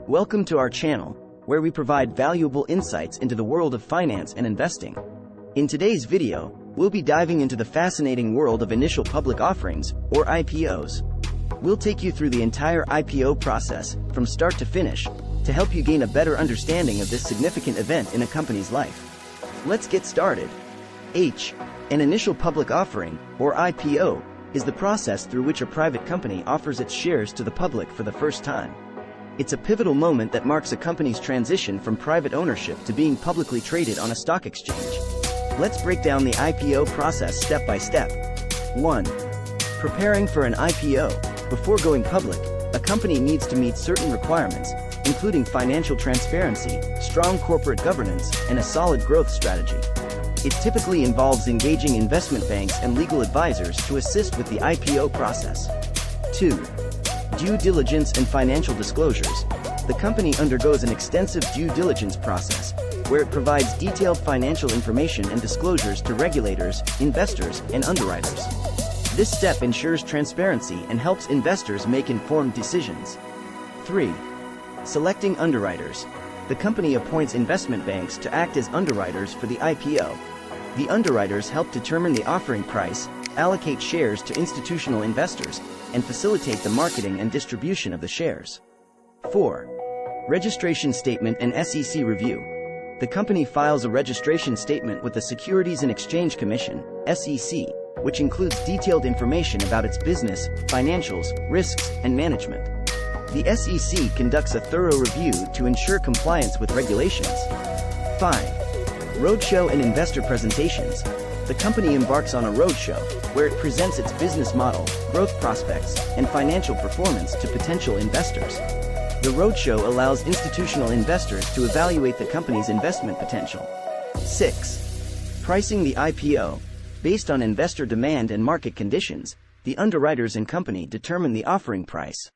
Welcome to our channel, where we provide valuable insights into the world of finance and investing. In today's video, we'll be diving into the fascinating world of initial public offerings, or IPOs. We'll take you through the entire IPO process, from start to finish, to help you gain a better understanding of this significant event in a company's life. Let's get started. An initial public offering, or IPO, is the process through which a private company offers its shares to the public for the first time. It's a pivotal moment that marks a company's transition from private ownership to being publicly traded on a stock exchange. Let's break down the IPO process step by step. 1. Preparing for an IPO. Before going public, a company needs to meet certain requirements, including financial transparency, strong corporate governance, and a solid growth strategy. It typically involves engaging investment banks and legal advisors to assist with the IPO process. 2. Due diligence and financial disclosures. The company undergoes an extensive due diligence process, where it provides detailed financial information and disclosures to regulators, investors, and underwriters. This step ensures transparency and helps investors make informed decisions. 3. Selecting underwriters. The company appoints investment banks to act as underwriters for the IPO. The underwriters help determine the offering price, allocate shares to institutional investors, and facilitate the marketing and distribution of the shares. 4. Registration statement and SEC review. The company files a registration statement with the Securities and Exchange Commission, SEC, which includes detailed information about its business, financials, risks, and management. The SEC conducts a thorough review to ensure compliance with regulations. 5. Roadshow and investor presentations. The company embarks on a roadshow, where it presents its business model, growth prospects, and financial performance to potential investors. The roadshow allows institutional investors to evaluate the company's investment potential. 6. Pricing the IPO. Based on investor demand and market conditions, the underwriters and company determine the offering price.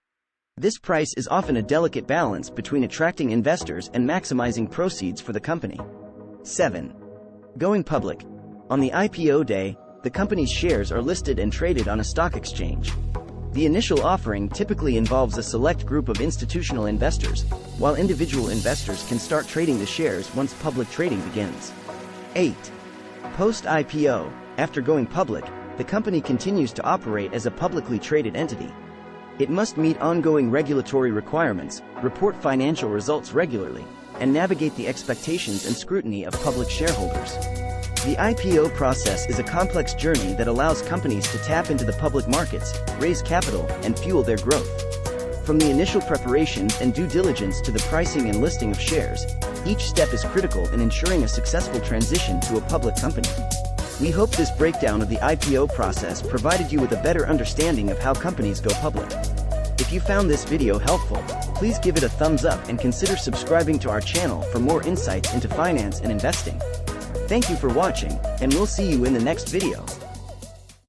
This price is often a delicate balance between attracting investors and maximizing proceeds for the company. 7. Going public. On the IPO day, the company's shares are listed and traded on a stock exchange. The initial offering typically involves a select group of institutional investors, while individual investors can start trading the shares once public trading begins. 8. Post-IPO. After going public, the company continues to operate as a publicly traded entity. It must meet ongoing regulatory requirements, report financial results regularly, and navigate the expectations and scrutiny of public shareholders. The IPO process is a complex journey that allows companies to tap into the public markets, raise capital, and fuel their growth. From the initial preparations and due diligence to the pricing and listing of shares, each step is critical in ensuring a successful transition to a public company. We hope this breakdown of the IPO process provided you with a better understanding of how companies go public. If you found this video helpful, please give it a thumbs up and consider subscribing to our channel for more insights into finance and investing. Thank you for watching, and we'll see you in the next video.